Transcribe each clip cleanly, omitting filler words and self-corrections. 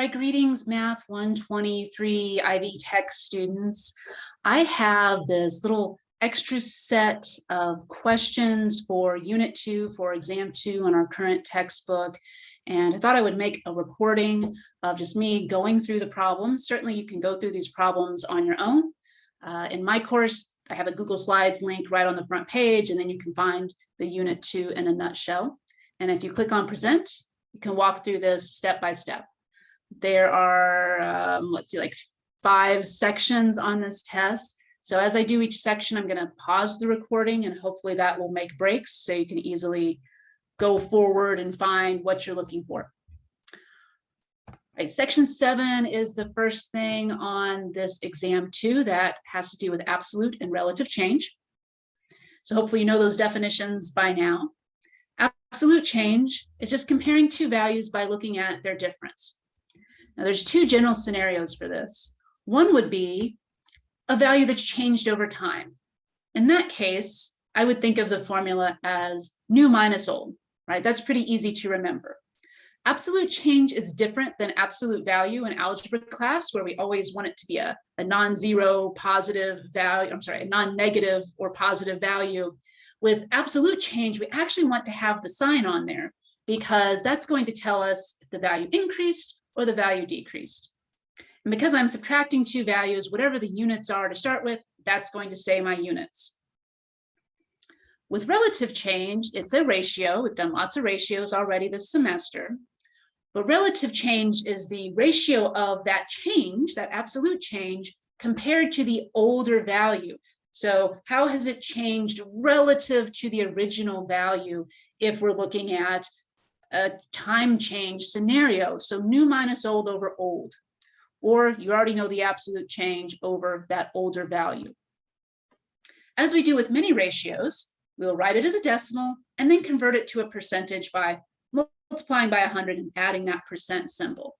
Hi, greetings, Math 123 IB Tech students. I have this little extra set of questions for Unit 2 for Exam 2 on our current textbook. And I thought I would make a recording of just me going through the problems. Certainly you can go through these problems on your own. In my course, I have a Google Slides link right on the front page, and then you can find the Unit 2 in a nutshell. And if you click on Present, you can walk through this step by step. There are, let's see, like 5 sections on this test. So as I do each section, I'm going to pause the recording, and hopefully that will make breaks so you can easily go forward and find what you're looking for. All right, section 7 is the first thing on this exam 2 that has to do with absolute and relative change. So hopefully you know those definitions by now. Absolute change is just comparing two values by looking at their difference. Now, there's 2 general scenarios for this. One would be a value that's changed over time. In that case, I would think of the formula as new minus old, right? That's pretty easy to remember. Absolute change is different than absolute value in algebra class, where we always want it to be a non-zero positive value, a non-negative or positive value. With absolute change, we actually want to have the sign on there because that's going to tell us if the value increased or the value decreased. And because I'm subtracting 2 values, whatever the units are to start with, that's going to say my units. With relative change, it's a ratio. We've done lots of ratios already this semester. But relative change is the ratio of that change, that absolute change, compared to the older value. So how has it changed relative to the original value if we're looking at a time change scenario? So new minus old over old, or you already know the absolute change over that older value. As we do with many ratios, we'll write it as a decimal and then convert it to a percentage by multiplying by 100 and adding that percent symbol.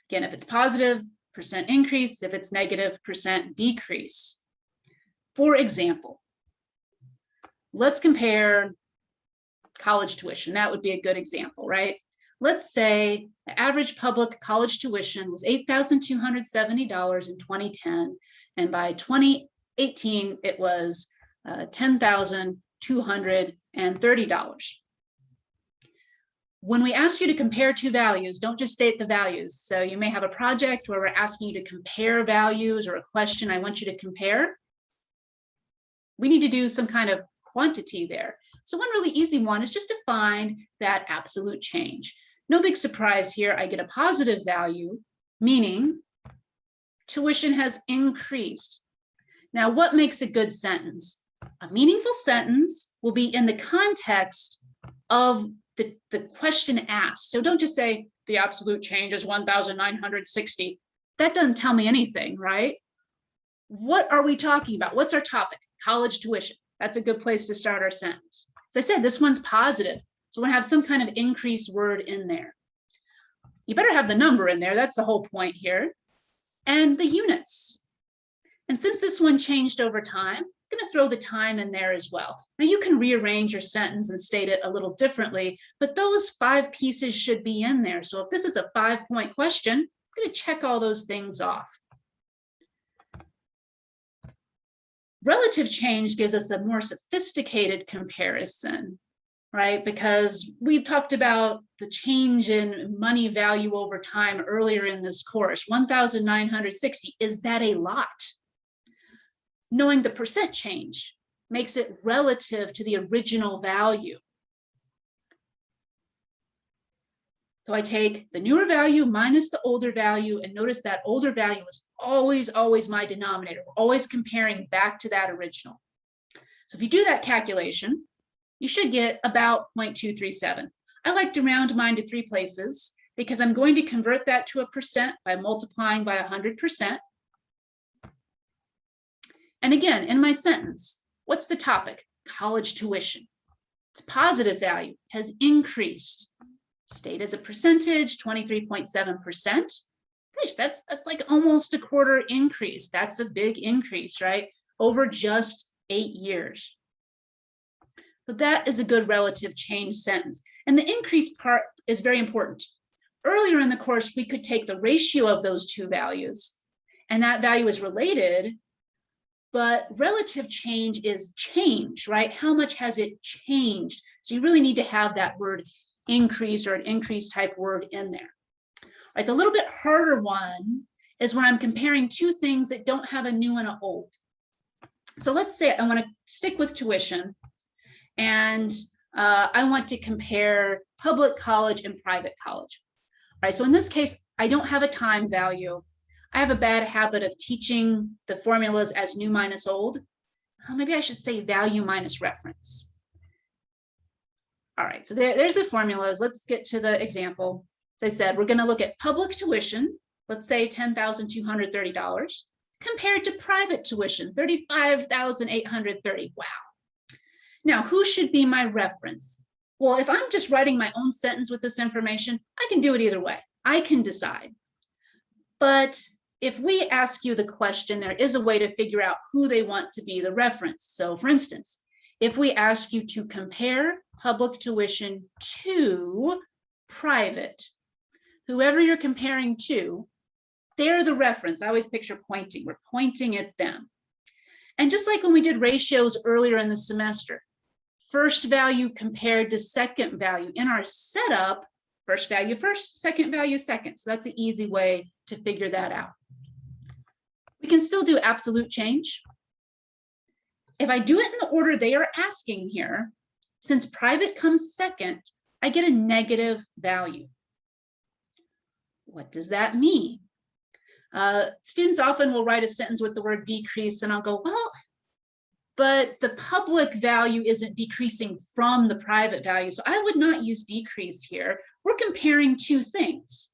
Again, if it's positive, percent increase. If it's negative, percent decrease. For example, let's compare college tuition. That would be a good example, right? Let's say the average public college tuition was $8,270 in 2010, and by 2018 it was $10,230. When we ask you to compare 2 values, don't just state the values. So you may have a project where we're asking you to compare values, or a question I want you to compare. We need to do some kind of quantity there. So one really easy one is just to find that absolute change. No big surprise here. I get a positive value, meaning tuition has increased. Now, what makes a good sentence? A meaningful sentence will be in the context of the question asked. So don't just say the absolute change is 1,960. That doesn't tell me anything, right? What are we talking about? What's our topic? College tuition. That's a good place to start our sentence. As I said, this one's positive. So we're going to have some kind of increased word in there. You better have the number in there. That's the whole point here. And the units. And since this one changed over time, I'm going to throw the time in there as well. Now you can rearrange your sentence and state it a little differently, but those 5 pieces should be in there. So if this is a 5-point question, I'm going to check all those things off. Relative change gives us a more sophisticated comparison, right? Because we've talked about the change in money value over time earlier in this course. 1,960, is that a lot? Knowing the percent change makes it relative to the original value. So I take the newer value minus the older value, and notice that older value is always my denominator. We're always comparing back to that original. So if you do that calculation, you should get about 0.237. I like to round mine to 3 places because I'm going to convert that to a percent by multiplying by 100%. And again, in my sentence, what's the topic? College tuition. Its positive value has increased. State as a percentage, 23.7%. Gosh, that's like almost a quarter increase. That's a big increase, right? Over just 8 years. So that is a good relative change sentence. And the increase part is very important. earlier in the course, we could take the ratio of those two values, and that value is related, but relative change is change, right? How much has it changed? So you really need to have that word increased or an increased type word in there. Right, the little bit harder one is when I'm comparing two things that don't have a new and an old. So let's say I want to stick with tuition, and I want to compare public college and private college. All right, so in this case, I don't have a time value. I have a bad habit of teaching the formulas as new minus old. Maybe I should say value minus reference. All right, so there's the formulas. Let's get to the example. As I said, we're going to look at public tuition, let's say $10,230, compared to private tuition, $35,830. Wow. Now, who should be my reference? Well, if I'm just writing my own sentence with this information, I can do it either way. I can decide. But if we ask you the question, there is a way to figure out who they want to be the reference. So for instance, if we ask you to compare public tuition to private, whoever you're comparing to, they're the reference. I always picture pointing. We're pointing at them. And just like when we did ratios earlier in the semester, first value compared to second value. In our setup, first value first, second value second. So that's an easy way to figure that out. We can still do absolute change. If I do it in the order they are asking here, since private comes second, I get a negative value. What does that mean? Students often will write a sentence with the word decrease, and I'll go, well, but the public value isn't decreasing from the private value, so I would not use decrease here. We're comparing two things.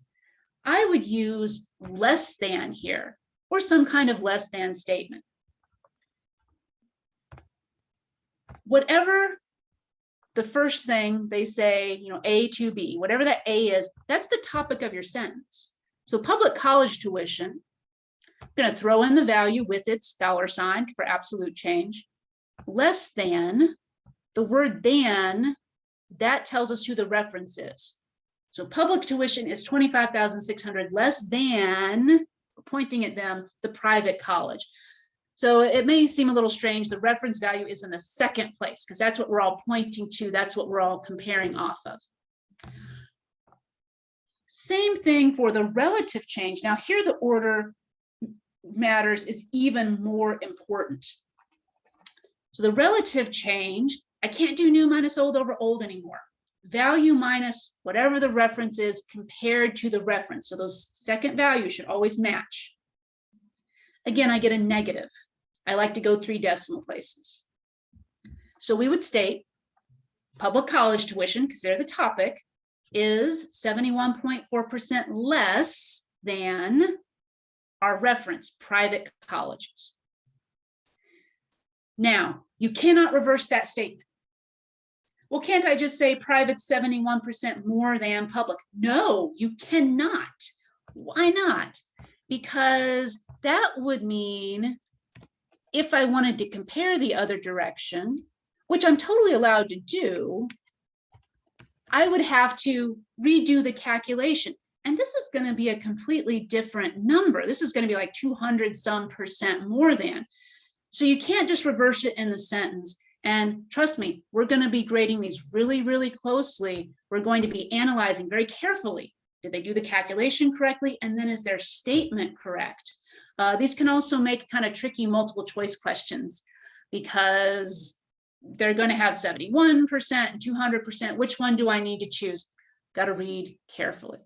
I would use less than here, or some kind of less than statement. Whatever the first thing they say, A to B, whatever that A is, that's the topic of your sentence. So public college tuition, I'm going to throw in the value with its $sign for absolute change. Less than, the word than, that tells us who the reference is. So public tuition is $25,600 less than, pointing at them, the private college. So it may seem a little strange. The reference value is in the second place because that's what we're all pointing to. That's what we're all comparing off of. Same thing for the relative change. Now here the order matters. It's even more important. So the relative change, I can't do new minus old over old anymore. Value minus whatever the reference is compared to the reference. So those second values should always match. Again, I get a negative. I like to go 3 decimal places. So we would state public college tuition, because they're the topic, is 71.4% less than our reference, private colleges. Now, you cannot reverse that statement. Well, can't I just say private 71% more than public? No, you cannot. Why not? Because that would mean if I wanted to compare the other direction, which I'm totally allowed to do, I would have to redo the calculation. And this is going to be a completely different number. This is going to be like 200% more than. So you can't just reverse it in the sentence. And trust me, we're going to be grading these really, really closely. We're going to be analyzing very carefully. Did they do the calculation correctly? And then is their statement correct? These can also make kind of tricky multiple choice questions because they're going to have 71% and 200%. Which one do I need to choose? Got to read carefully.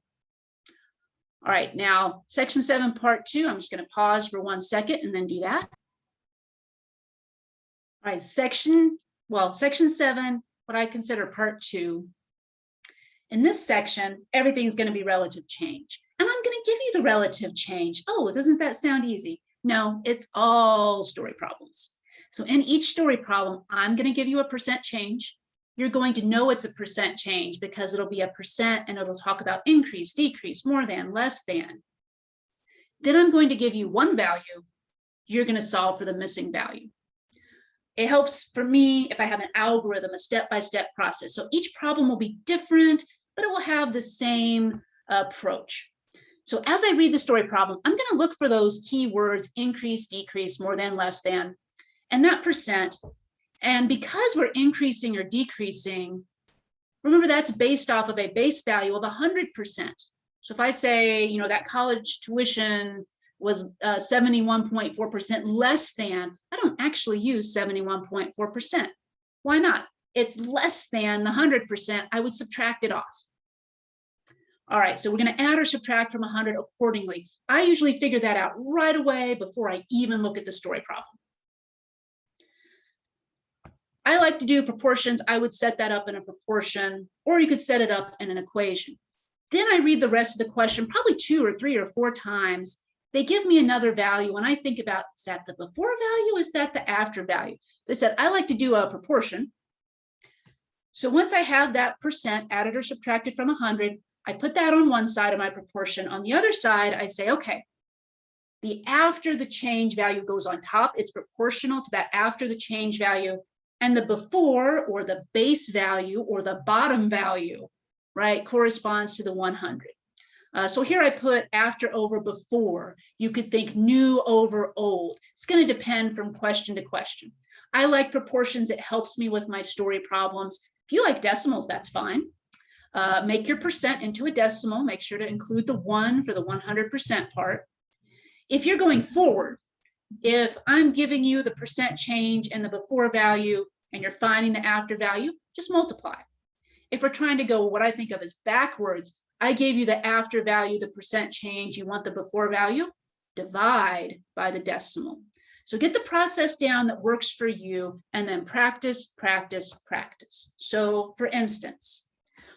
All right, now section 7, part 2. I'm just going to pause for 1 second and then do that. All right, section 7, what I consider part 2. In this section, everything's going to be relative change. And I'm going to give you the relative change. Oh, doesn't that sound easy? No, it's all story problems. So in each story problem, I'm going to give you a percent change. You're going to know it's a percent change because it'll be a percent and it'll talk about increase, decrease, more than, less than. Then I'm going to give you one value. You're going to solve for the missing value. It helps for me if I have an algorithm, a step-by-step process. So each problem will be different, but it will have the same approach. So as I read the story problem, I'm going to look for those key words: increase, decrease, more than, less than, and that percent. And because we're increasing or decreasing, remember that's based off of a base value of 100%. So if I say, you know, that college tuition was 71.4% less than, I don't actually use 71.4%. Why not? It's less than the 100%. I would subtract it off. All right, so we're going to add or subtract from 100 accordingly. I usually figure that out right away before I even look at the story problem. I like to do proportions. I would set that up in a proportion, or you could set it up in an equation. Then I read the rest of the question probably 2 or 3 or 4 times. They give me another value, and I think about, is that the before value? Is that the after value? So I said, I like to do a proportion. So once I have that percent added or subtracted from 100, I put that on one side of my proportion. On the other side, I say, okay, the after the change value goes on top. It's proportional to that after the change value. And the before, or the base value, or the bottom value, right, corresponds to the 100. So here I put after over before. You could think new over old. It's going to depend from question to question. I like proportions. It helps me with my story problems. If you like decimals, that's fine. Make your percent into a decimal. Make sure to include the 1 for the 100% part. If you're going forward, if I'm giving you the percent change and the before value, and you're finding the after value, just multiply. If we're trying to go what I think of as backwards, I gave you the after value, the percent change, you want the before value, divide by the decimal. So get the process down that works for you, and then practice, practice, practice. So for instance,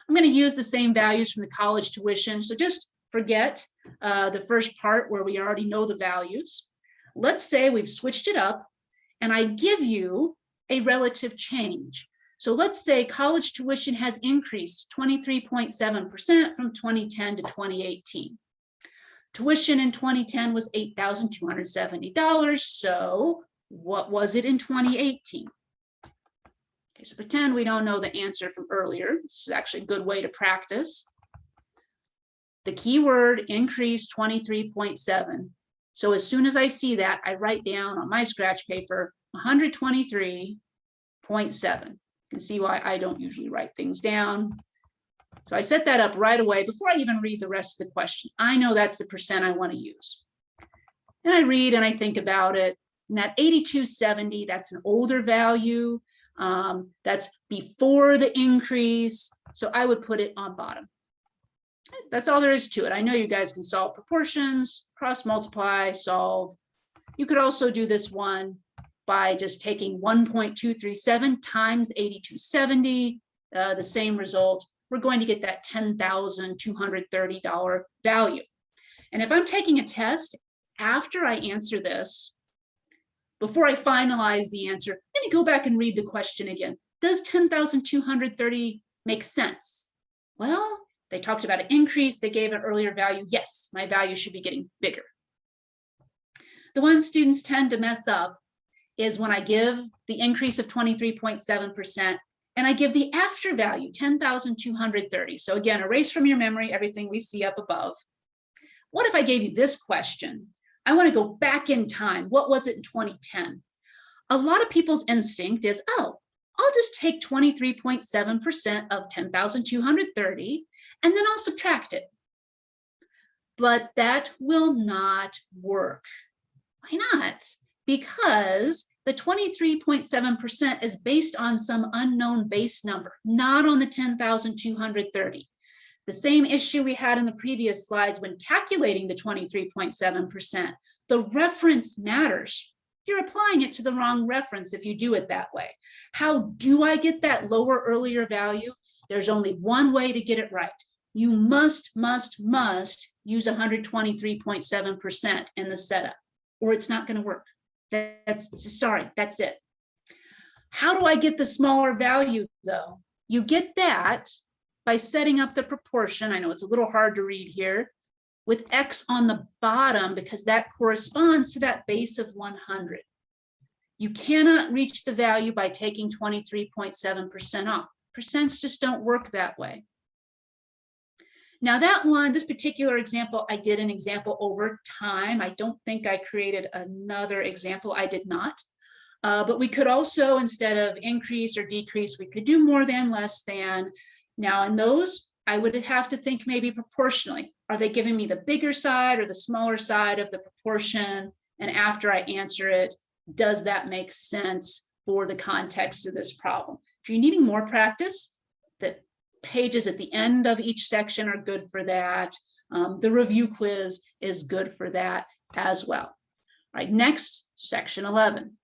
I'm going to use the same values from the college tuition. So just forget the first part where we already know the values. Let's say we've switched it up, and I give you a relative change. So let's say college tuition has increased 23.7% from 2010 to 2018. Tuition in 2010 was $8,270. So what was it in 2018? Okay, so pretend we don't know the answer from earlier. This is actually a good way to practice. The keyword increased 23.7. So as soon as I see that, I write down on my scratch paper 123.7. You can see why I don't usually write things down. So I set that up right away before I even read the rest of the question. I know that's the percent I want to use. And I read and I think about it. And that 8270, that's an older value. That's before the increase. So I would put it on bottom. That's all there is to it. I know you guys can solve proportions, cross multiply, solve. You could also do this one by just taking 1.237 times 8270, the same result. We're going to get that $10,230 value. And if I'm taking a test after I answer this, before I finalize the answer, I'm going to go back and read the question again. Does 10,230 make sense? Well, they talked about an increase. They gave an earlier value. Yes, my value should be getting bigger. The one students tend to mess up is when I give the increase of 23.7% and I give the after value, 10,230. So again, erase from your memory everything we see up above. What if I gave you this question? I want to go back in time. What was it in 2010? A lot of people's instinct is, oh, I'll just take 23.7% of 10,230 and then I'll subtract it. But that will not work. Why not? Because the 23.7% is based on some unknown base number, not on the 10,230. The same issue we had in the previous slides when calculating the 23.7%. The reference matters. You're applying it to the wrong reference if you do it that way. How do I get that lower earlier value? There's only one way to get it right. You must use 123.7% in the setup, or it's not going to work. That's it. How do I get the smaller value though? You get that by setting up the proportion. I know it's a little hard to read here, with X on the bottom because that corresponds to that base of 100. You cannot reach the value by taking 23.7% off. Percents just don't work that way. Now that one, this particular example, I did an example over time. I don't think I created another example. I did not. But we could also, instead of increase or decrease, we could do more than, less than. Now in those, I would have to think maybe proportionally. Are they giving me the bigger side or the smaller side of the proportion? And after I answer it, does that make sense for the context of this problem? If you're needing more practice, the pages at the end of each section are good for that. The review quiz is good for that as well. All right, next, section 11.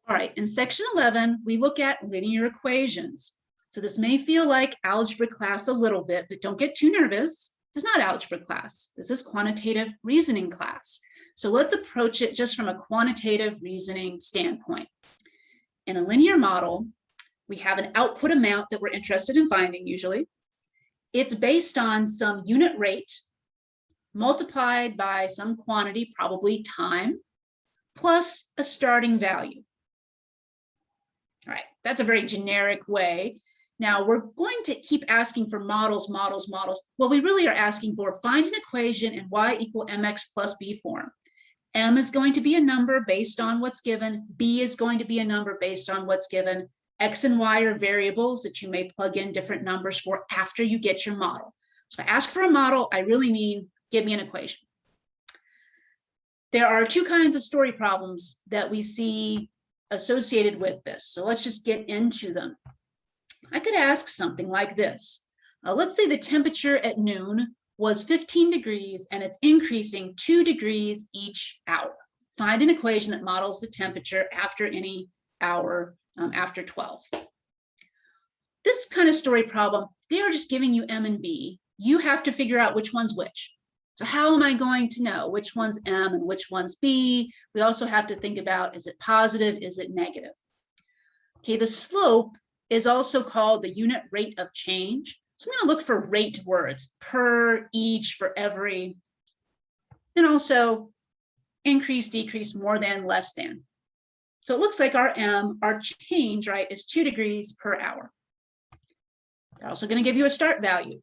All right, in section 11, we look at linear equations. So this may feel like algebra class a little bit, but don't get too nervous. This is not algebra class. This is quantitative reasoning class. So let's approach it just from a quantitative reasoning standpoint. In a linear model, we have an output amount that we're interested in finding usually. It's based on some unit rate multiplied by some quantity, probably time, plus a starting value. All right, that's a very generic way. Now we're going to keep asking for models. Well, we really are asking for find an equation in y equal mx plus b form. M is going to be a number based on what's given. B is going to be a number based on what's given. X and Y are variables that you may plug in different numbers for after you get your model. So if I ask for a model, I really mean give me an equation. There are two kinds of story problems that we see associated with this. So let's just get into them. I could ask something like this. Let's say the temperature at noon was 15 degrees and it's increasing 2 degrees each hour. Find an equation that models the temperature after any hour after 12. This kind of story problem, they are just giving you M and B. You have to figure out which one's which. So how am I going to know which one's M and which one's B? We also have to think about, is it positive, is it negative? Okay, the slope is also called the unit rate of change. So I'm going to look for rate words, per, each, for every, and also increase, decrease, more than, less than. So it looks like our M, our change, right, is 2 degrees per hour. They're also going to give you a start value,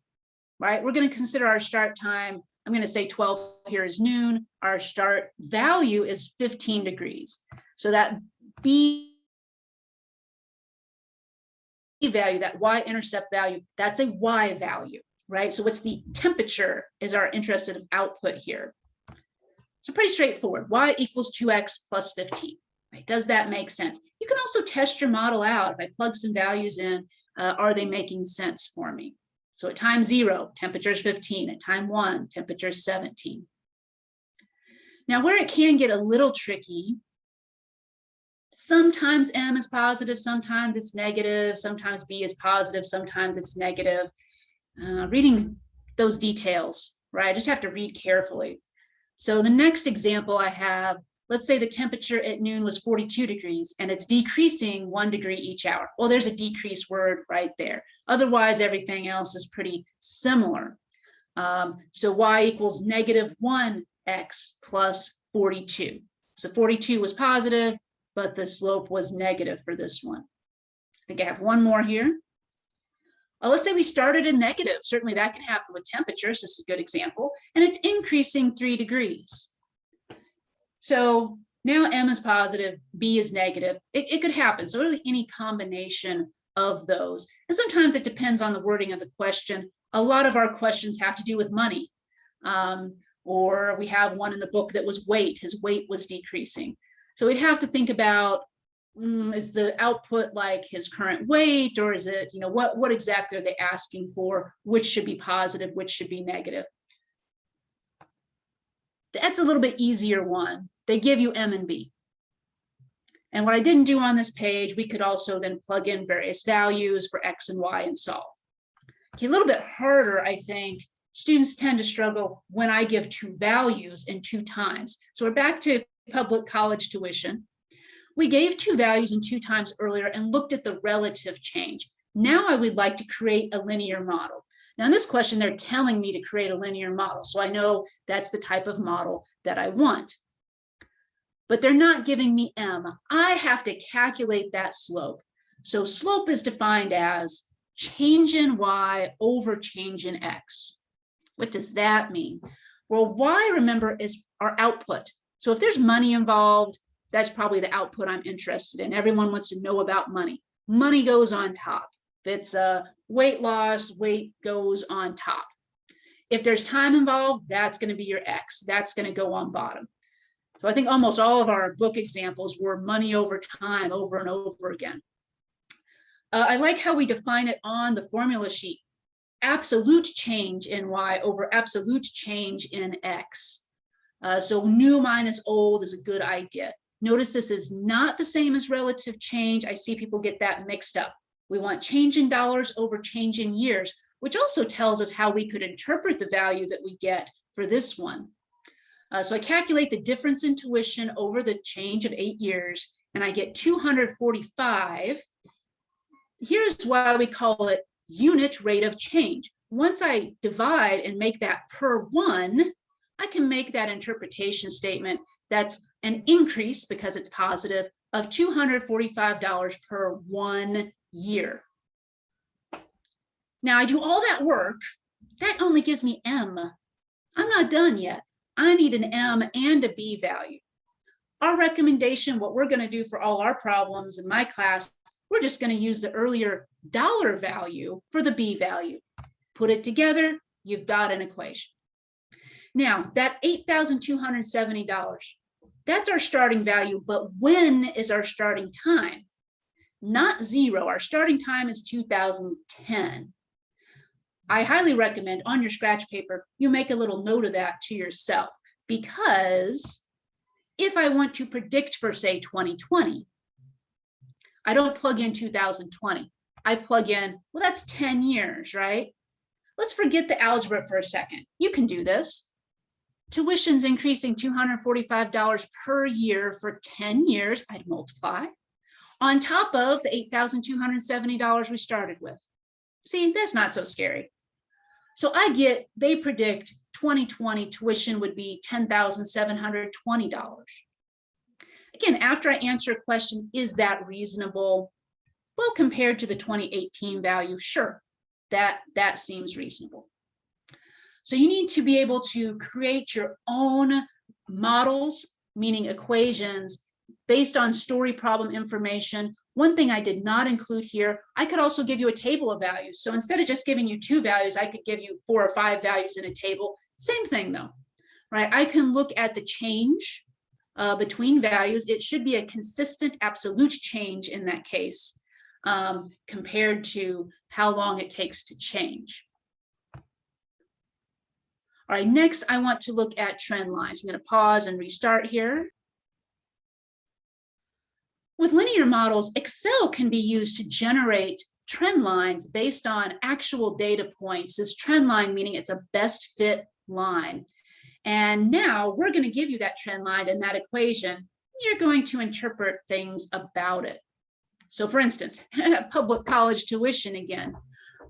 right? We're going to consider our start time. I'm going to say 12 here is noon. Our start value is 15 degrees. So that B value, that y-intercept value, that's a y value, right? So what's the temperature is our interested output here. So pretty straightforward. Y equals 2x plus 15. Right? Does that make sense? You can also test your model out. If I plug some values in, are they making sense for me? So at time 0, temperature is 15. At time 1, temperature is 17. Now where it can get a little tricky, sometimes M is positive, sometimes it's negative, sometimes B is positive, sometimes it's negative. Reading those details, right? I just have to read carefully. So the next example I have, let's say the temperature at noon was 42 degrees and it's decreasing 1 degree each hour. Well, there's a decrease word right there. Otherwise, everything else is pretty similar. So y equals negative 1x plus 42. So 42 was positive, but the slope was negative for this one. I think I have one more here. Let's say we started in negative. Certainly that can happen with temperatures. This is a good example. And it's increasing 3 degrees. So now M is positive, B is negative. It could happen. So really any combination of those. And sometimes it depends on the wording of the question. A lot of our questions have to do with money. Or we have one in the book that was weight. His weight was decreasing. So we'd have to think about, is the output like his current weight, or is it, what exactly are they asking for? Which should be positive, which should be negative? That's a little bit easier one. They give you M and B. And what I didn't do on this page, we could also then plug in various values for X and Y and solve. Okay, a little bit harder, I think. Students tend to struggle when I give 2 values in 2 times. So we're back to public college tuition. We gave 2 values in 2 times earlier and looked at the relative change. Now I would like to create a linear model. Now in this question, they're telling me to create a linear model. So I know that's the type of model that I want. but they're not giving me M. I have to calculate that slope. So slope is defined as change in Y over change in X. What does that mean? Well, Y, remember, is our output. So if there's money involved, that's probably the output I'm interested in. Everyone wants to know about money. Money goes on top. If it's weight loss, weight goes on top. If there's time involved, that's going to be your X. That's going to go on bottom. So I think almost all of our book examples were money over time over and over again. I like how we define it on the formula sheet. Absolute change in Y over absolute change in X. So new minus old is a good idea. Notice this is not the same as relative change. I see people get that mixed up. We want change in dollars over change in years, which also tells us how we could interpret the value that we get for this one. So I calculate the difference in tuition over the change of 8 years, and I get 245. Here's why we call it unit rate of change. Once I divide and make that per one, I can make that interpretation statement that's an increase, because it's positive, of $245 per 1 year. Now I do all that work, that only gives me M. I'm not done yet. I need an M and a B value. Our recommendation, what we're going to do for all our problems in my class, we're just going to use the earlier dollar value for the B value. Put it together, you've got an equation. Now, that $8,270, that's our starting value, but when is our starting time? Not 0. Our starting time is 2010. I highly recommend on your scratch paper, you make a little note of that to yourself, because if I want to predict for, say, 2020, I don't plug in 2020. I plug in, well, that's 10 years, right? Let's forget the algebra for a second. You can do this. Tuition's increasing $245 per year for 10 years. I'd multiply on top of the $8,270 we started with. See, that's not so scary. So they predict 2020 tuition would be $10,720. Again, after I answer a question, is that reasonable? Well, compared to the 2018 value, sure, that seems reasonable. So you need to be able to create your own models, meaning equations, based on story problem information. One thing I did not include here, I could also give you a table of values. So instead of just giving you 2 values, I could give you 4 or 5 values in a table. Same thing though, right? I can look at the change between values. It should be a consistent absolute change in that case, compared to how long it takes to change. All right, next I want to look at trend lines. I'm going to pause and restart here. With linear models, Excel can be used to generate trend lines based on actual data points. This trend line meaning it's a best fit line. And now we're going to give you that trend line and that equation. You're going to interpret things about it. So for instance, public college tuition again.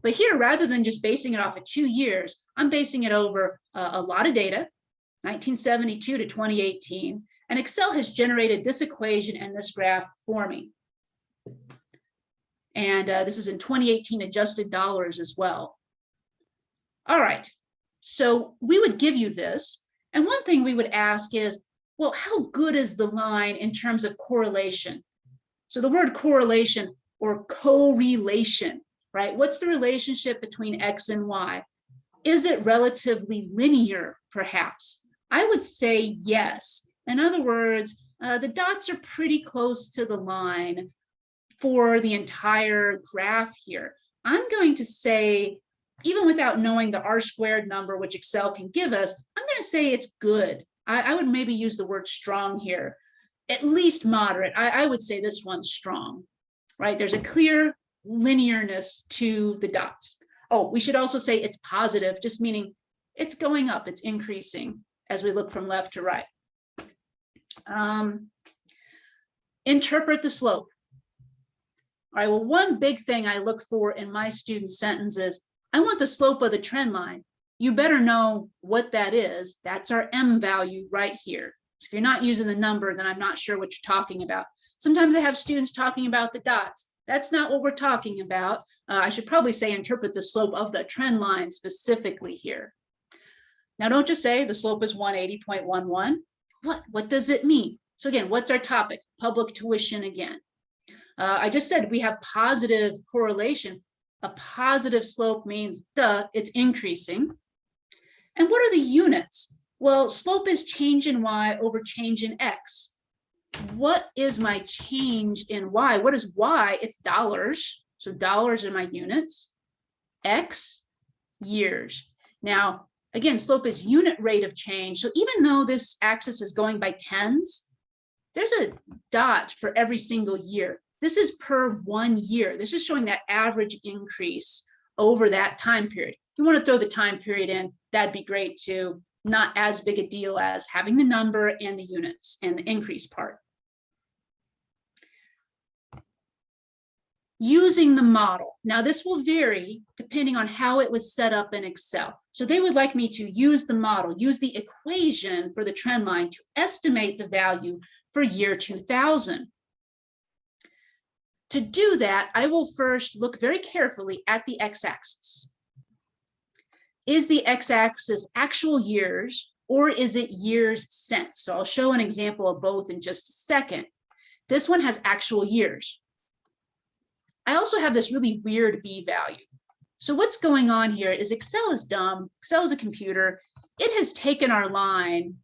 But here, rather than just basing it off of 2 years, I'm basing it over a lot of data, 1972 to 2018. And Excel has generated this equation and this graph for me. And this is in 2018 adjusted dollars as well. All right, so we would give you this. And one thing we would ask is, well, how good is the line in terms of correlation? So the word correlation or correlation, right? What's the relationship between X and Y? Is it relatively linear, perhaps? I would say yes. In other words, the dots are pretty close to the line for the entire graph here. I'm going to say, even without knowing the R-squared number, which Excel can give us, I'm going to say it's good. I would maybe use the word strong here, at least moderate. I would say this one's strong, right? There's a clear linearness to the dots. Oh, we should also say it's positive, just meaning it's going up, it's increasing as we look from left to right. Interpret the slope. All right, well, one big thing I look for in my student sentences, I want the slope of the trend line. You better know what that is. That's our M value right here. So if you're not using the number, then I'm not sure what you're talking about. Sometimes I have students talking about the dots. That's not what we're talking about. I should probably say interpret the slope of the trend line specifically here. Now, don't just say the slope is 180.11. What does it mean? So again, what's our topic? Public tuition again. I just said we have positive correlation. A positive slope means, duh, it's increasing. And what are the units? Well, slope is change in y over change in x. What is my change in y? What is y? It's dollars. So dollars are my units. X, years. Now, again, slope is unit rate of change. So even though this axis is going by tens, there's a dot for every single year. This is per 1 year. This is showing that average increase over that time period. If you want to throw the time period in, that'd be great too. Not as big a deal as having the number and the units and the increase part. Using the model. Now this will vary depending on how it was set up in Excel. So they would like me to use the model, use the equation for the trend line to estimate the value for year 2000. To do that, I will first look very carefully at the x-axis. Is the x-axis actual years or is it years since? So I'll show an example of both in just a second. This one has actual years. I also have this really weird b value. So what's going on here is Excel is dumb. Excel is a computer. It has taken our line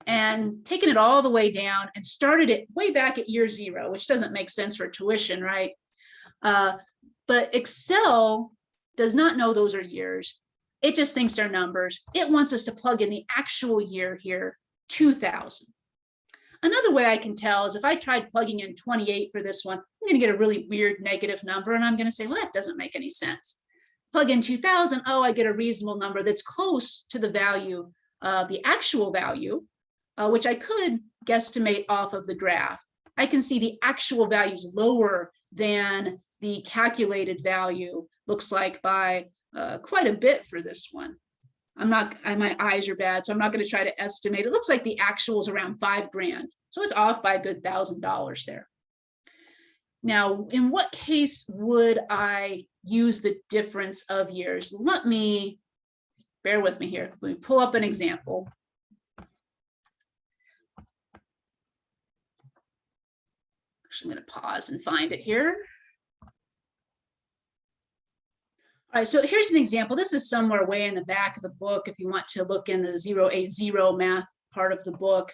and taken it all the way down and started it way back at year 0, which doesn't make sense for tuition, right? But Excel does not know those are years. It just thinks they're numbers. It wants us to plug in the actual year here, 2000. Another way I can tell is if I tried plugging in 28 for this one, I'm going to get a really weird negative number, and I'm going to say, well, that doesn't make any sense. Plug in 2000, oh, I get a reasonable number that's close to the value, the actual value, which I could guesstimate off of the graph. I can see the actual value is lower than the calculated value, looks like by quite a bit for this one. My eyes are bad, so I'm not going to try to estimate. It looks like the actual is around $5,000. So it's off by a good $1,000 there. Now, in what case would I use the difference of years? Let me, bear with me here. Let me pull up an example. Actually, I'm going to pause and find it here. All right, so here's an example. This is somewhere way in the back of the book if you want to look in the 080 math part of the book.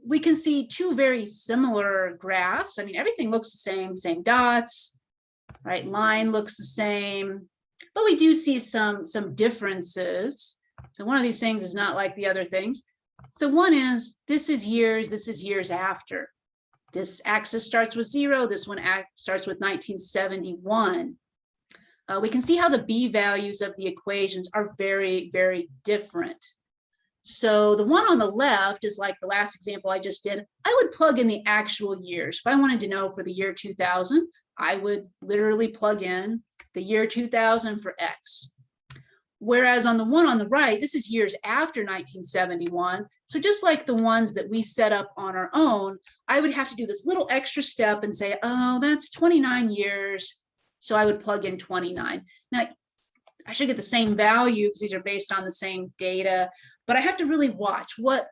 We can see two very similar graphs. I mean, everything looks the same dots, right? Line looks the same, but we do see some differences. So one of these things is not like the other things. So one is, this is years after. This axis starts with 0. This one starts with 1971. We can see how the b values of the equations are very, very different. So the one on the left is like the last example I just did. I would plug in the actual years. If I wanted to know for the year 2000, I would literally plug in the year 2000 for x. Whereas on the one on the right, this is years after 1971. So just like the ones that we set up on our own, I would have to do this little extra step and say, oh, that's 29 years. So I would plug in 29. Now, I should get the same value because these are based on the same data, but I have to really watch what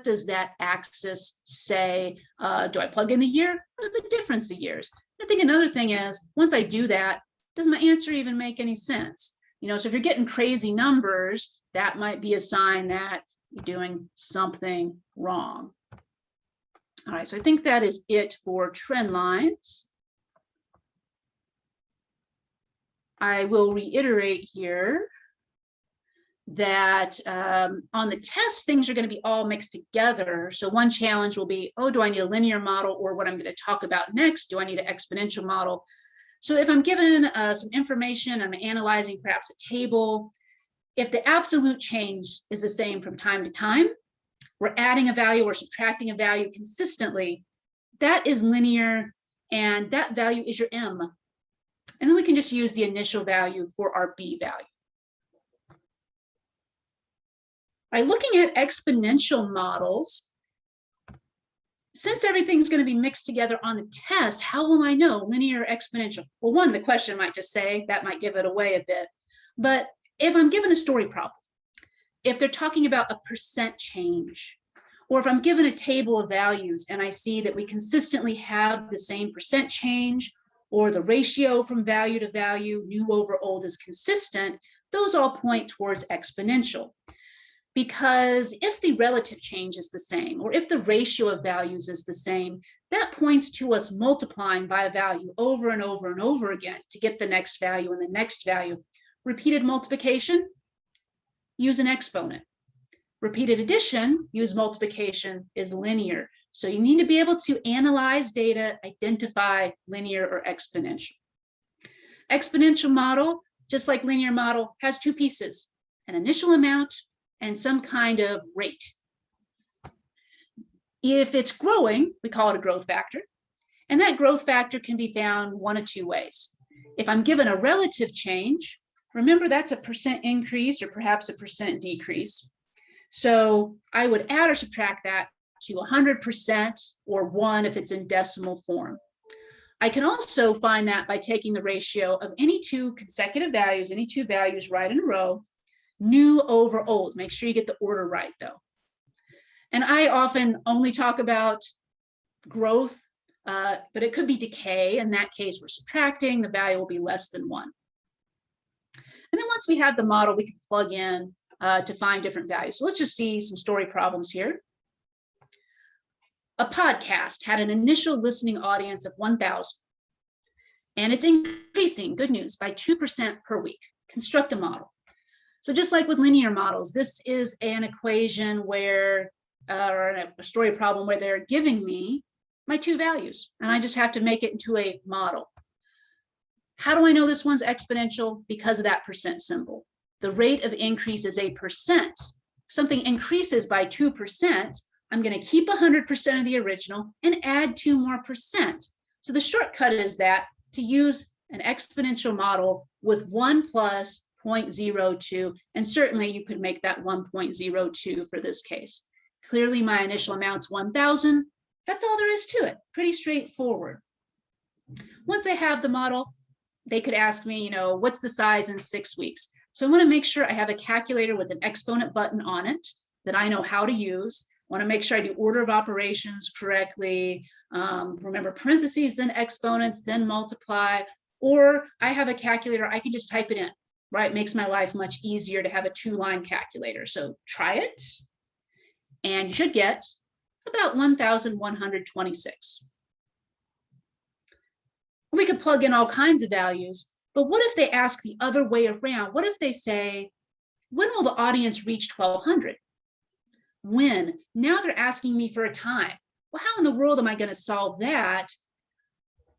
does that axis say? Do I plug in the year or the difference of years? I think another thing is, once I do that, does my answer even make any sense? You know, so if you're getting crazy numbers, that might be a sign that you're doing something wrong. All right, so I think that is it for trend lines. I will reiterate here that on the test, things are going to be all mixed together. So one challenge will be, oh, do I need a linear model? Or what I'm going to talk about next, do I need an exponential model? So if I'm given some information, I'm analyzing perhaps a table, if the absolute change is the same from time to time, we're adding a value or subtracting a value consistently, that is linear, and that value is your m. And then we can just use the initial value for our b value. By looking at exponential models, since everything's going to be mixed together on the test, how will I know linear or exponential? Well, one, the question might just say, that might give it away a bit. But if I'm given a story problem, if they're talking about a percent change, or if I'm given a table of values and I see that we consistently have the same percent change, or the ratio from value to value, new over old, is consistent, those all point towards exponential. Because if the relative change is the same, or if the ratio of values is the same, that points to us multiplying by a value over and over and over again to get the next value and the next value. Repeated multiplication, use an exponent. Repeated addition, use multiplication, is linear. So you need to be able to analyze data, identify linear or exponential. Exponential model, just like linear model, has two pieces: an initial amount and some kind of rate. If it's growing, we call it a growth factor. And that growth factor can be found one of two ways. If I'm given a relative change, remember that's a percent increase or perhaps a percent decrease. So I would add or subtract that to 100% or 1 if it's in decimal form. I can also find that by taking the ratio of any two consecutive values, any two values right in a row, new over old. Make sure you get the order right, though. And I often only talk about growth, but it could be decay. In that case, we're subtracting, the value will be less than 1. And then once we have the model, we can plug in to find different values. So let's just see some story problems here. A podcast had an initial listening audience of 1,000, and it's increasing, good news, by 2% per week. Construct a model. So just like with linear models, this is an equation where, or a story problem where they're giving me my two values, and I just have to make it into a model. How do I know this one's exponential? Because of that percent symbol. The rate of increase is a percent. If something increases by 2%, I'm going to keep 100% of the original and add 2 more percent. So the shortcut is that to use an exponential model with 1 plus 0.02, and certainly you could make that 1.02 for this case. Clearly my initial amount's 1,000. That's all there is to it. Pretty straightforward. Once I have the model, they could ask me, what's the size in 6 weeks? So I want to make sure I have a calculator with an exponent button on it that I know how to use. I want to make sure I do order of operations correctly. Remember parentheses, then exponents, then multiply. Or I have a calculator, I can just type it in, right? It makes my life much easier to have a 2-line calculator. So try it, and you should get about 1,126. We could plug in all kinds of values, but what if they ask the other way around? What if they say, when will the audience reach 1,200? When? Now they're asking me for a time. Well, how in the world am I going to solve that?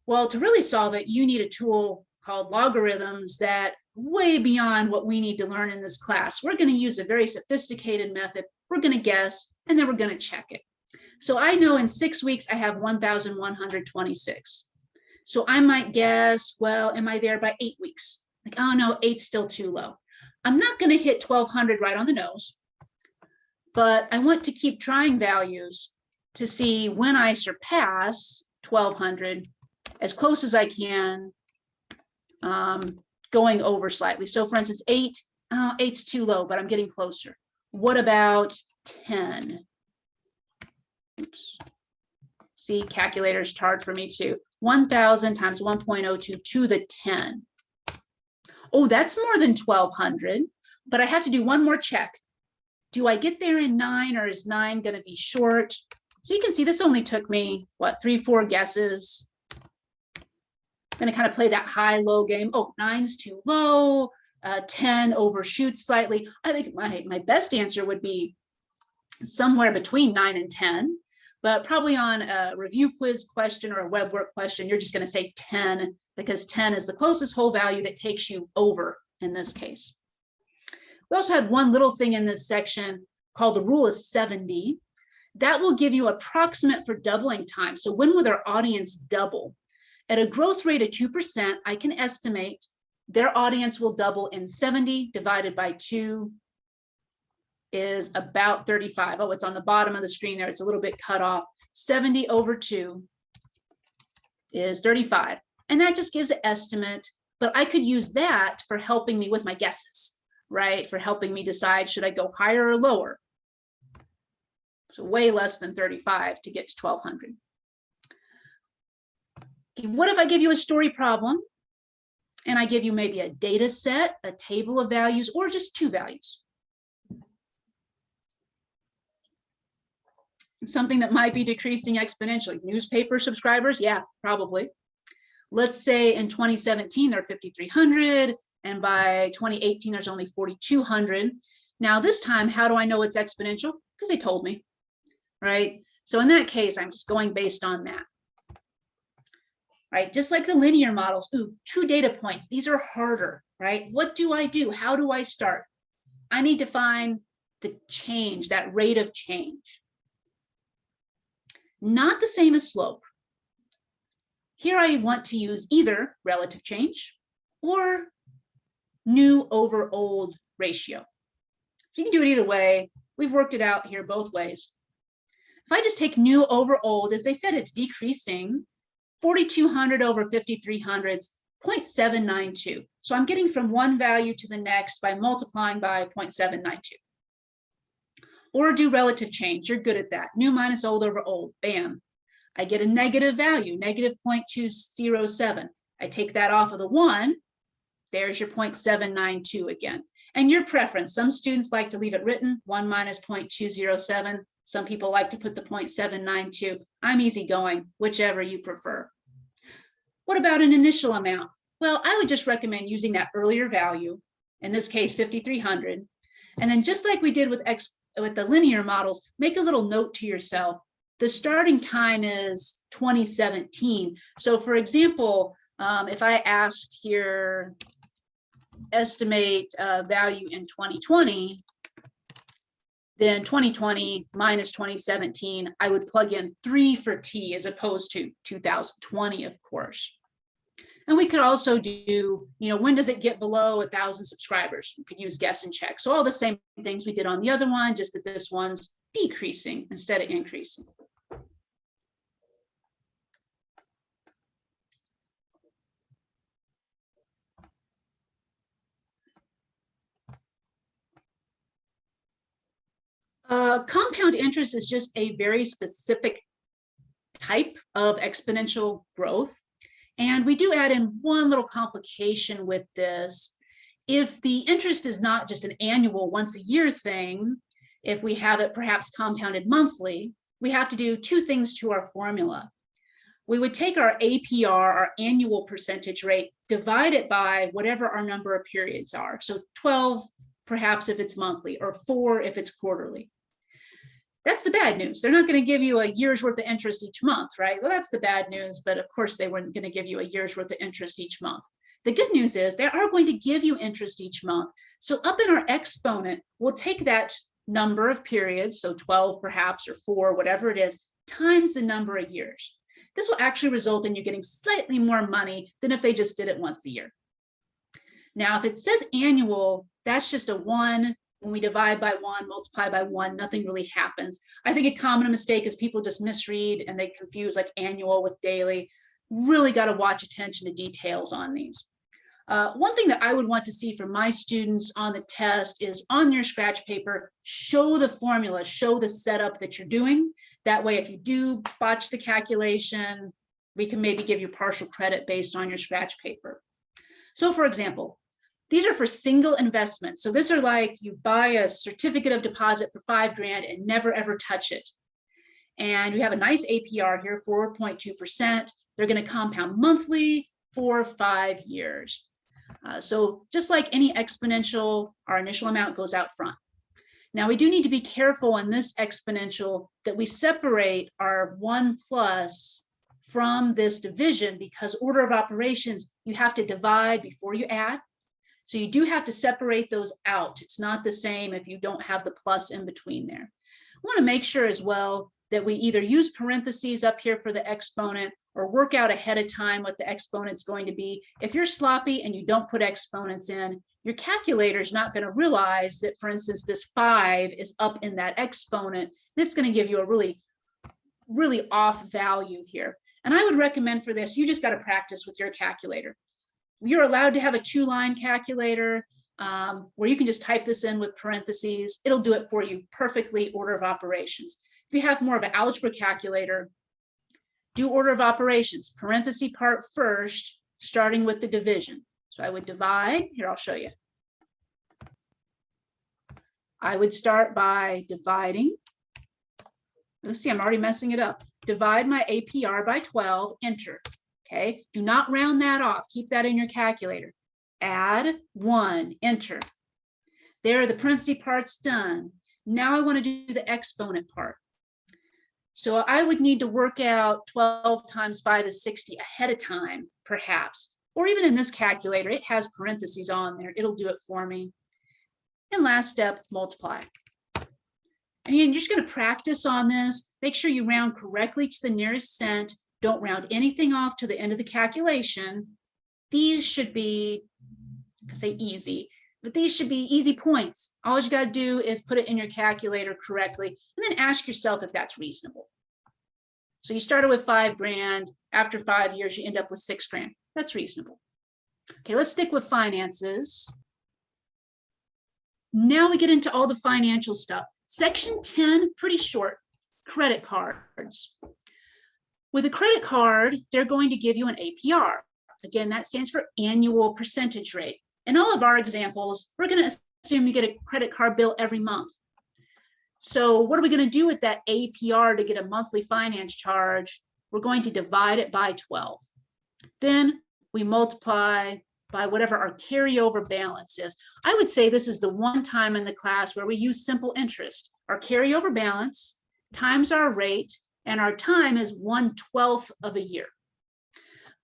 Well, to really solve it, you need a tool called logarithms that way beyond what we need to learn in this class. We're going to use a very sophisticated method. We're going to guess, and then we're going to check it. So I know in 6 weeks, I have 1,126. So I might guess, well, am I there by 8 weeks? Like, oh no, 8's still too low. I'm not going to hit 1,200 right on the nose, but I want to keep trying values to see when I surpass 1,200 as close as I can, going over slightly. So for instance, 8, 8's too low, but I'm getting closer. What about 10? Oops. See, calculator's hard for me too. 1,000 times 1.02 to the 10. Oh, that's more than 1,200, but I have to do one more check. Do I get there in 9, or is 9 going to be short? So you can see this only took me, 3-4 guesses. I'm going to kind of play that high-low game. Oh, 9's too low. 10 overshoots slightly. I think my best answer would be somewhere between 9 and 10. But probably on a review quiz question or a web work question, you're just going to say 10, because 10 is the closest whole value that takes you over in this case. We also had one little thing in this section called the rule of 70. That will give you approximate for doubling time. So when will their audience double? At a growth rate of 2%, I can estimate their audience will double in 70 divided by 2 is about 35. Oh, it's on the bottom of the screen there. It's a little bit cut off. 70 over 2 is 35. And that just gives an estimate, but I could use that for helping me with my guesses, right? For helping me decide, should I go higher or lower? So way less than 35 to get to 1200. Okay, what if I give you a story problem and I give you maybe a data set, a table of values, or just two values? Something that might be decreasing exponentially. Newspaper subscribers, yeah, probably. Let's say in 2017, there are 5,300, and by 2018, there's only 4,200. Now this time, how do I know it's exponential? Because they told me, right? So in that case, I'm just going based on that, right? Just like the linear models, ooh, 2 data points. These are harder, right? What do I do? How do I start? I need to find the change, that rate of change. Not the same as slope. Here I want to use either relative change or new over old ratio. So you can do it either way. We've worked it out here both ways. If I just take new over old, as they said, it's decreasing. 4,200 over 5,300 is 0.792. So I'm getting from one value to the next by multiplying by 0.792. Or do relative change. You're good at that. New minus old over old. Bam. I get a negative value, negative 0.207. I take that off of the 1. There's your 0.792 again. And your preference. Some students like to leave it written, 1 minus 0.207. Some people like to put the 0.792. I'm easygoing, whichever you prefer. What about an initial amount? Well, I would just recommend using that earlier value, in this case, 5,300. And then just like we did with the linear models, make a little note to yourself. The starting time is 2017. So for example, if I asked here, estimate value in 2020, then 2020 minus 2017, I would plug in 3 for T as opposed to 2020, of course. And we could also do, when does it get below 1,000 subscribers? You could use guess and check. So all the same things we did on the other one, just that this one's decreasing instead of increasing. Compound interest is just a very specific type of exponential growth. And we do add in one little complication with this. If the interest is not just an annual once a year thing, if we have it perhaps compounded monthly, we have to do 2 things to our formula. We would take our APR, our annual percentage rate, divide it by whatever our number of periods are. So 12, perhaps if it's monthly, or 4 if it's quarterly. That's the bad news. They're not going to give you a year's worth of interest each month, right? Well, that's the bad news, but of course they weren't going to give you a year's worth of interest each month. The good news is they are going to give you interest each month. So up in our exponent, we'll take that number of periods, so 12 perhaps, or 4, whatever it is, times the number of years. This will actually result in you getting slightly more money than if they just did it once a year. Now, if it says annual, that's just a 1. When we divide by 1, multiply by 1, nothing really happens. I think a common mistake is people just misread and they confuse like annual with daily. Really got to watch attention to details on these. One thing that I would want to see from my students on the test is on your scratch paper, show the formula, show the setup that you're doing. That way, if you do botch the calculation, we can maybe give you partial credit based on your scratch paper. So for example, these are for single investments. So these are like you buy a certificate of deposit for $5,000 and never ever touch it. And you have a nice APR here, 4.2%. They're going to compound monthly for 5 years. So just like any exponential, our initial amount goes out front. Now we do need to be careful in this exponential that we separate our 1 plus from this division, because order of operations, you have to divide before you add. So you do have to separate those out. It's not the same if you don't have the plus in between there. I want to make sure as well that we either use parentheses up here for the exponent or work out ahead of time what the exponent's going to be. If you're sloppy and you don't put exponents in, your calculator is not going to realize that, for instance, this 5 is up in that exponent. And it's going to give you a really really off value here. And I would recommend for this, you just got to practice with your calculator. You're allowed to have a 2-line calculator where you can just type this in with parentheses. It'll do it for you perfectly, order of operations. If you have more of an algebra calculator, do order of operations, parenthesis part first, starting with the division. So I would divide, here I'll show you. I would start by dividing. Let's see, I'm already messing it up. Divide my APR by 12, enter. Okay, do not round that off. Keep that in your calculator. Add 1, enter. There, the parenthesis part's done. Now I want to do the exponent part. So I would need to work out 12 times 5 is 60 ahead of time, perhaps. Or even in this calculator, it has parentheses on there. It'll do it for me. And last step, multiply. And you're just going to practice on this. Make sure you round correctly to the nearest cent. Don't round anything off to the end of the calculation. These should be, I say easy, but these should be easy points. All you got to do is put it in your calculator correctly and then ask yourself if that's reasonable. So you started with $5,000. After 5 years, you end up with $6,000. That's reasonable. Okay, let's stick with finances. Now we get into all the financial stuff. Section 10, pretty short, credit cards. With a credit card, they're going to give you an APR. Again, that stands for annual percentage rate. In all of our examples, we're going to assume you get a credit card bill every month. So what are we going to do with that APR to get a monthly finance charge? We're going to divide it by 12. Then we multiply by whatever our carryover balance is. I would say this is the one time in the class where we use simple interest. Our carryover balance times our rate, and our time is 1/12 of a year.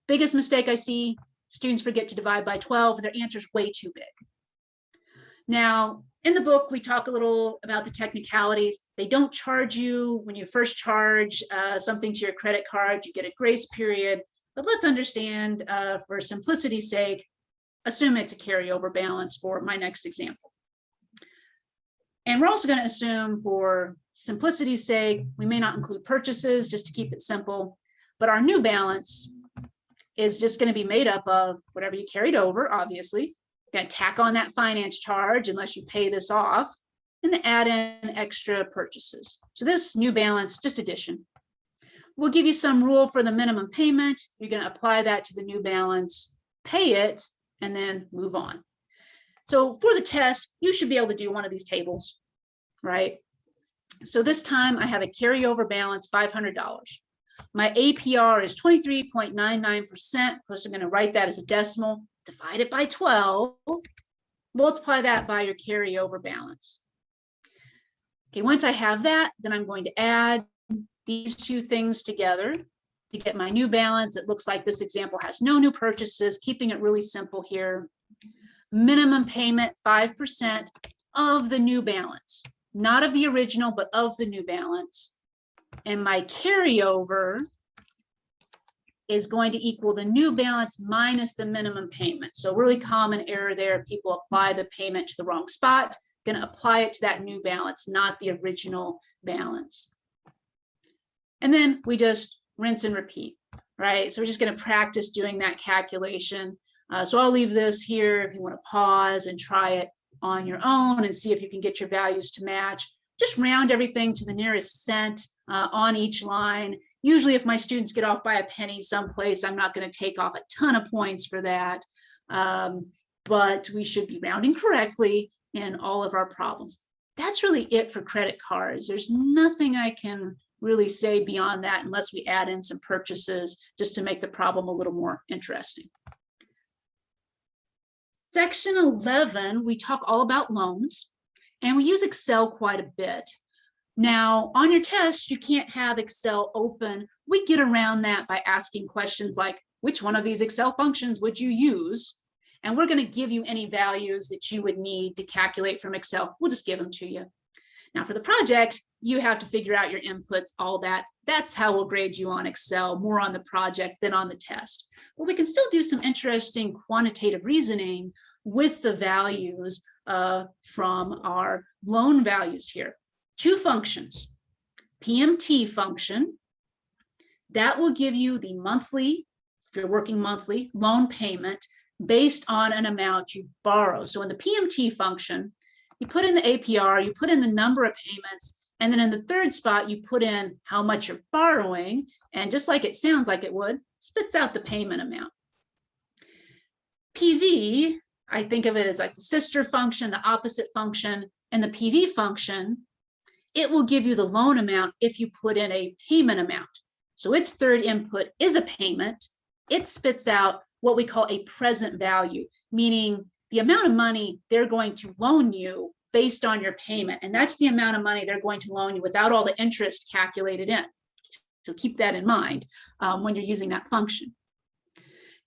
Biggest mistake I see, students forget to divide by 12. Their answer's way too big. Now, in the book, we talk a little about the technicalities. They don't charge you when you first charge something to your credit card. You get a grace period. But let's understand, for simplicity's sake, assume it's a carryover balance for my next example. And we're also going to assume, for simplicity's sake, we may not include purchases just to keep it simple, but our new balance is just going to be made up of whatever you carried over, obviously. You're going to tack on that finance charge unless you pay this off, and then add in extra purchases. So this new balance, just addition. We'll give you some rule for the minimum payment. You're going to apply that to the new balance, pay it, and then move on. So for the test, you should be able to do one of these tables, right? So this time I have a carryover balance, $500. My APR is 23.99%. Of course, I'm going to write that as a decimal, divide it by 12, multiply that by your carryover balance. Okay, once I have that, then I'm going to add these two things together to get my new balance. It looks like this example has no new purchases, keeping it really simple here. Minimum payment, 5% of the new balance, not of the original, but of the new balance. And my carryover is going to equal the new balance minus the minimum payment. So really common error there. People apply the payment to the wrong spot. Going to apply it to that new balance, not the original balance. And then we just rinse and repeat, right? So we're just going to practice doing that calculation. So I'll leave this here if you want to pause and try it on your own and see if you can get your values to match. Just round everything to the nearest cent on each line. Usually if my students get off by a penny someplace, I'm not going to take off a ton of points for that. But we should be rounding correctly in all of our problems. That's really it for credit cards. There's nothing I can really say beyond that unless we add in some purchases just to make the problem a little more interesting. Section 11, we talk all about loans, and we use Excel quite a bit. Now, on your test, you can't have Excel open. We get around that by asking questions like, which one of these Excel functions would you use? And we're going to give you any values that you would need to calculate from Excel. We'll just give them to you. Now, for the project, you have to figure out your inputs, all that. That's how we'll grade you on Excel, more on the project than on the test. But we can still do some interesting quantitative reasoning with the values from our loan values here. Two functions, PMT function, That will give you the monthly, if you're working monthly, loan payment based on an amount you borrow. So in the PMT function, you put in the APR, you put in the number of payments, and then in the third spot, you put in how much you're borrowing, and just like it sounds like it would, spits out the payment amount. PV, I think of it as like the sister function, the opposite function, and the PV function, it will give you the loan amount if you put in a payment amount. So its third input is a payment. It spits out what we call a present value, meaning the amount of money they're going to loan you based on your payment. And that's the amount of money they're going to loan you without all the interest calculated in. So keep that in mind when you're using that function.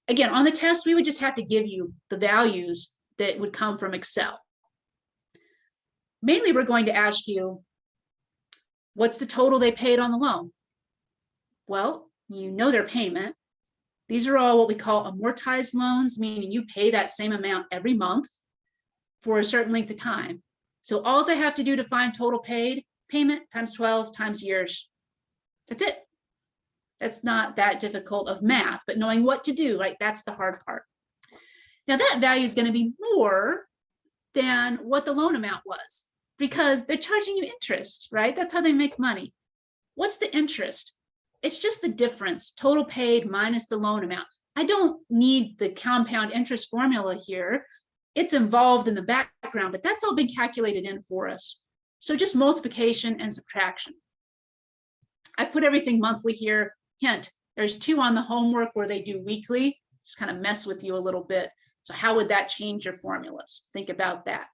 Again, on the test, we would just have to give you the values that would come from Excel. Mainly, we're going to ask you, what's the total they paid on the loan? Well, you know their payment. These are all what we call amortized loans, meaning you pay that same amount every month for a certain length of time. So all I have to do to find total paid, payment times 12 times years. That's it. That's not that difficult of math, but knowing what to do, right? That's the hard part. Now that value is going to be more than what the loan amount was because they're charging you interest, right? That's how they make money. What's the interest? It's just the difference, total paid minus the loan amount. I don't need the compound interest formula here. It's involved in the background, but that's all been calculated in for us. So just multiplication and subtraction. I put everything monthly here. Hint, there's 2 on the homework where they do weekly, just kind of mess with you a little bit. So how would that change your formulas? Think about that.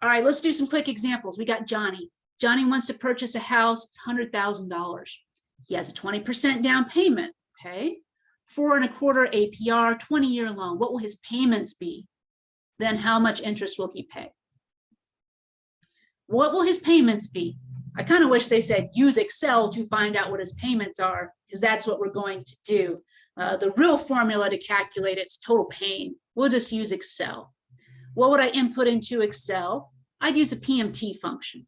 All right, let's do some quick examples. We got Johnny. Johnny wants to purchase a house, it's $100,000. He has a 20% down payment, okay? 4.25 APR, 20-year loan. What will his payments be? Then how much interest will he pay? What will his payments be? I kind of wish they said use Excel to find out what his payments are, because that's what we're going to do. The real formula to calculate it's total pain. We'll just use Excel. What would I input into Excel? I'd use a PMT function.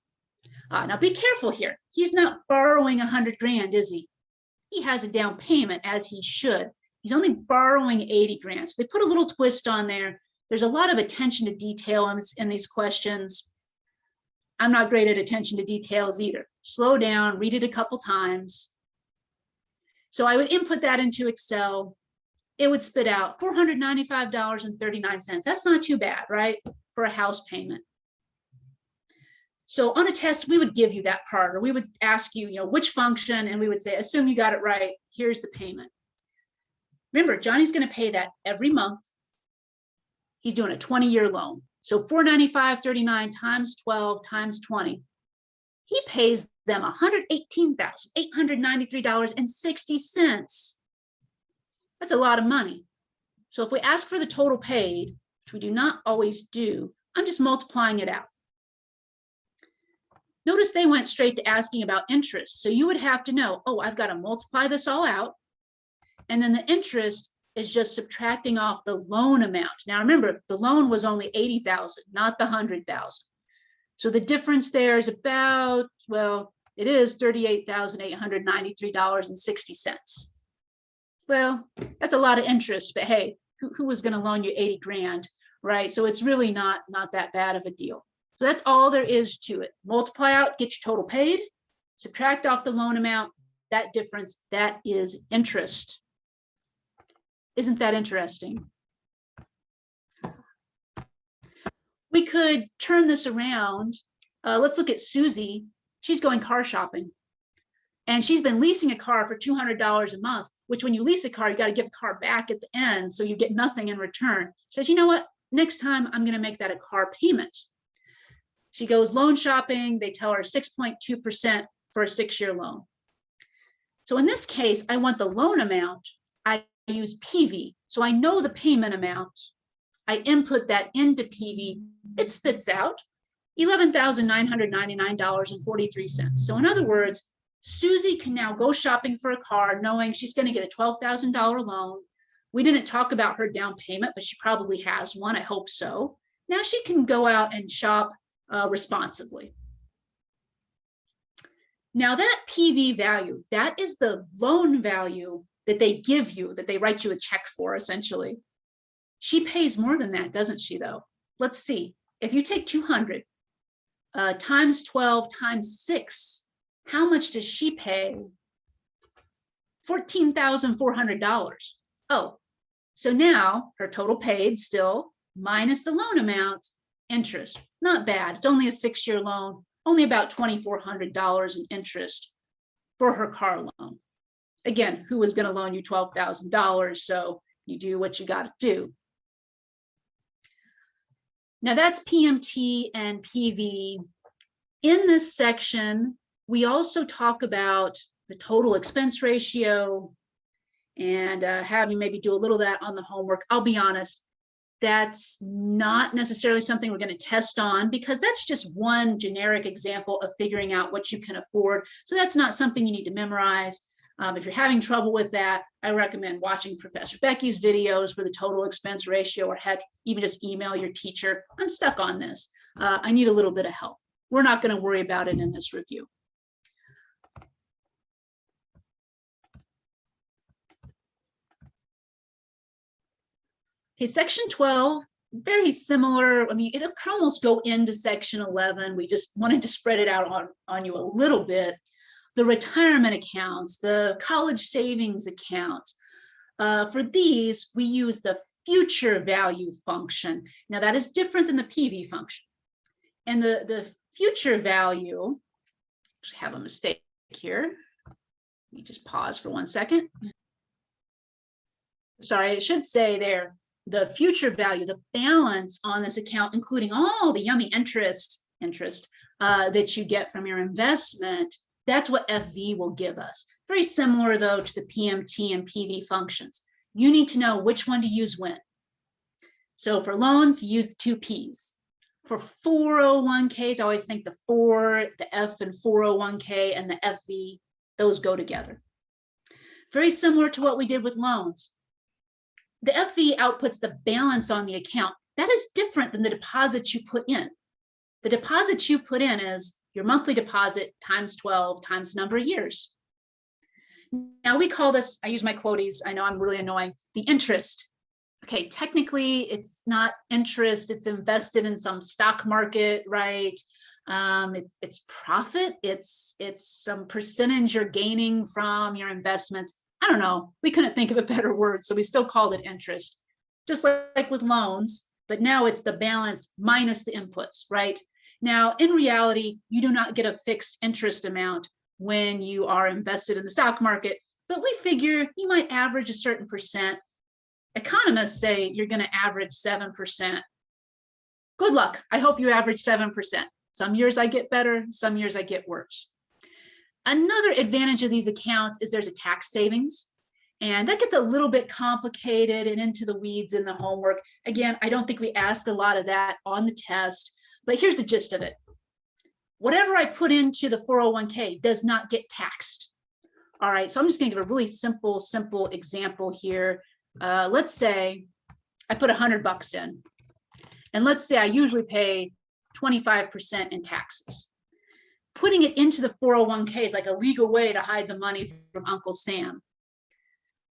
Now be careful here. He's not borrowing 100 grand, is he? He has a down payment as he should. He's only borrowing 80 grand. So they put a little twist on there. There's a lot of attention to detail in these questions. I'm not great at attention to details either. Slow down, read it a couple times. So I would input that into Excel. It would spit out $495.39. That's not too bad, right? For a house payment. So on a test, we would give you that part, or we would ask you, which function, and we would say, assume you got it right, here's the payment. Remember, Johnny's going to pay that every month. He's doing a 20-year loan. So $495.39 times 12 times 20. He pays them $118,893.60. That's a lot of money. So if we ask for the total paid, which we do not always do, I'm just multiplying it out. Notice they went straight to asking about interest. So you would have to know, I've got to multiply this all out. And then the interest is just subtracting off the loan amount. Now remember, the loan was only $80,000, not the $100,000. So the difference there is about, it is $38,893.60. Well, that's a lot of interest, but hey, who was going to loan you 80 grand, right? So it's really not that bad of a deal. So that's all there is to it. Multiply out, get your total paid, subtract off the loan amount, that difference, that is interest. Isn't that interesting? We could turn this around. Let's look at Susie. She's going car shopping. And she's been leasing a car for $200 a month, which when you lease a car, you got to give the car back at the end, so you get nothing in return. She says, you know what? Next time I'm going to make that a car payment. She goes loan shopping. They tell her 6.2% for a 6-year loan. So in this case, I want the loan amount. I use PV. So I know the payment amount. I input that into PV. It spits out $11,999.43. So in other words, Susie can now go shopping for a car knowing she's going to get a $12,000 loan. We didn't talk about her down payment, but she probably has one. I hope so. Now she can go out and shop responsibly. Now that PV value, that is the loan value that they give you, that they write you a check for, essentially. She pays more than that, doesn't she, though? Let's see. If you take 200 times 12 times 6, how much does she pay? $14,400. Oh, so now her total paid still minus the loan amount, interest. Not bad. It's only a 6-year loan, only about $2,400 in interest for her car loan. Again, who was going to loan you $12,000? So you do what you got to do. Now that's PMT and PV. In this section, we also talk about the total expense ratio and have you maybe do a little of that on the homework. I'll be honest, that's not necessarily something we're going to test on because that's just one generic example of figuring out what you can afford. So that's not something you need to memorize. If you're having trouble with that, I recommend watching Professor Becky's videos for the total expense ratio, or heck, even just email your teacher. I'm stuck on this. I need a little bit of help. We're not going to worry about it in this review. Okay, section 12, very similar. I mean, it could almost go into section 11. We just wanted to spread it out on you a little bit. The retirement accounts, the college savings accounts. For these, we use the future value function. Now that is different than the PV function. And the future value, I have a mistake here. Let me just pause for 1 second. Sorry, it should say there, the future value, the balance on this account, including all the yummy interest that you get from your investment. That's what FV will give us. Very similar, though, to the PMT and PV functions. You need to know which one to use when. So for loans, you use the 2 Ps. For 401ks, I always think the 4, the F in 401k, and the FV, those go together. Very similar to what we did with loans. The FV outputs the balance on the account. That is different than the deposits you put in. The deposits you put in is your monthly deposit times 12 times number of years. Now we call this, I use my quoties, I know I'm really annoying, the interest. Okay, technically it's not interest, it's invested in some stock market, right? It's profit, it's some percentage you're gaining from your investments. I don't know, we couldn't think of a better word, so we still called it interest. Just like with loans, but now it's the balance minus the inputs, right? Now, in reality, you do not get a fixed interest amount when you are invested in the stock market, but we figure you might average a certain percent. Economists say you're going to average 7%. Good luck. I hope you average 7%. Some years I get better, some years I get worse. Another advantage of these accounts is there's a tax savings, and that gets a little bit complicated and into the weeds in the homework. Again, I don't think we ask a lot of that on the test, but here's the gist of it. Whatever I put into the 401k does not get taxed. All right, so I'm just going to give a really simple example here. Let's say I put $100 in, and let's say I usually pay 25% in taxes. Putting it into the 401k is like a legal way to hide the money from Uncle Sam.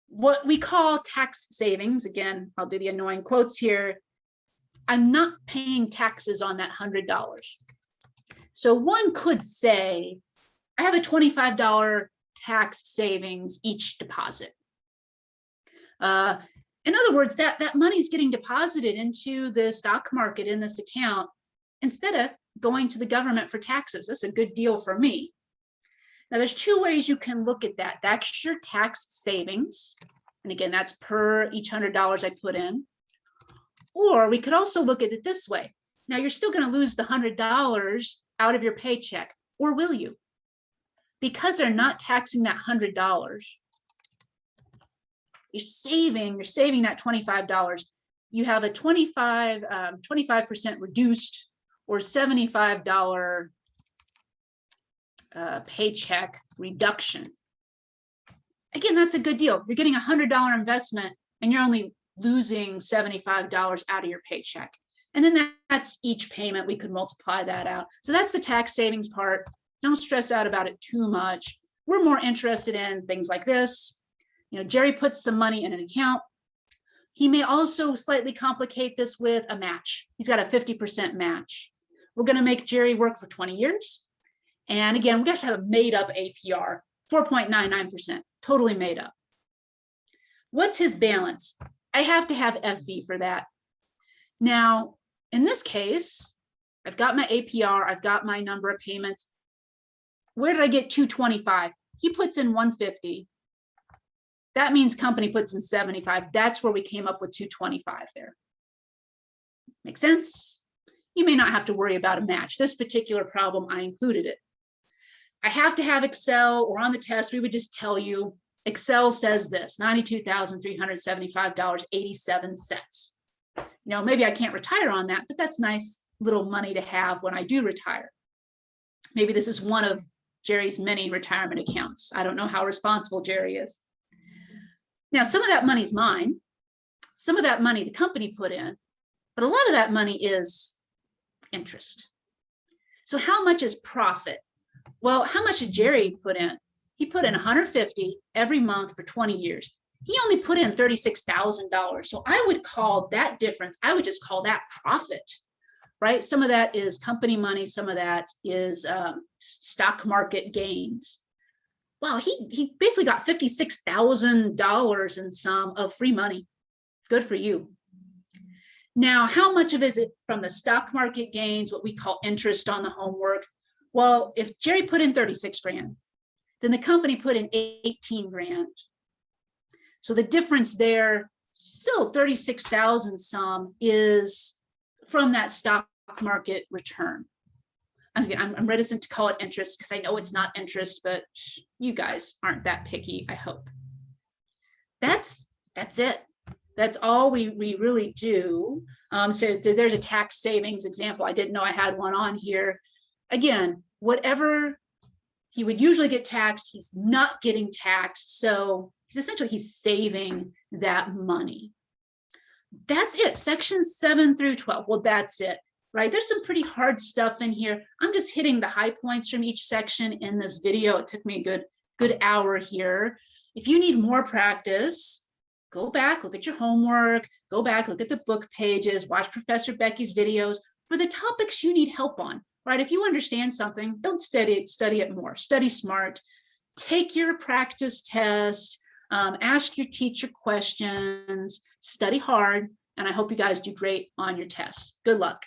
What we call tax savings, again, I'll do the annoying quotes here, I'm not paying taxes on that $100. So one could say, I have a $25 tax savings each deposit. In other words, that money's getting deposited into the stock market in this account instead of going to the government for taxes. That's a good deal for me. Now, there's 2 ways you can look at that. That's your tax savings. And again, that's per each $100 I put in. Or we could also look at it this way. Now, you're still going to lose the $100 out of your paycheck, or will you? Because they're not taxing that $100, you're saving that $25. You have a 25% reduced or $75 paycheck reduction. Again, that's a good deal. You're getting a $100 investment and you're only losing $75 out of your paycheck. And then that's each payment. We could multiply that out. So that's the tax savings part. Don't stress out about it too much. We're more interested in things like this. Jerry puts some money in an account. He may also slightly complicate this with a match. He's got a 50% match. We're going to make Jerry work for 20 years. And again, we have to have a made up APR, 4.99%, totally made up. What's his balance? I have to have FV for that. Now, in this case, I've got my APR, I've got my number of payments. Where did I get 225? He puts in 150. That means company puts in 75. That's where we came up with 225 there. Make sense? You may not have to worry about a match. This particular problem, I included it. I have to have Excel, or on the test, we would just tell you, Excel says this, $92,375.87. Maybe I can't retire on that, but that's nice little money to have when I do retire. Maybe this is one of Jerry's many retirement accounts. I don't know how responsible Jerry is. Now, some of that money's mine. Some of that money the company put in, but a lot of that money is interest. So how much is profit? Well, how much did Jerry put in? He put in $150 every month for 20 years. He only put in $36,000. So I would call that difference, I would just call that profit, right? Some of that is company money. Some of that is stock market gains. Wow, he basically got $56,000 in some of free money. Good for you. Now, how much of it is it from the stock market gains, what we call interest on the homework? Well, if Jerry put in 36 grand, then the company put in 18 grand. So the difference there, still 36,000 some, is from that stock market return. I'm reticent to call it interest because I know it's not interest, but you guys aren't that picky, I hope. That's it. That's all we really do. So there's a tax savings example. I didn't know I had one on here. Again, whatever he would usually get taxed, he's not getting taxed. So he's saving that money. That's it, sections 7 through 12. Well, that's it, right? There's some pretty hard stuff in here. I'm just hitting the high points from each section in this video. It took me a good hour here. If you need more practice, go back, look at your homework, go back, look at the book pages, watch Professor Becky's videos for the topics you need help on, right? If you understand something, don't study it more. Study smart. Take your practice test. Ask your teacher questions. Study hard. And I hope you guys do great on your test. Good luck.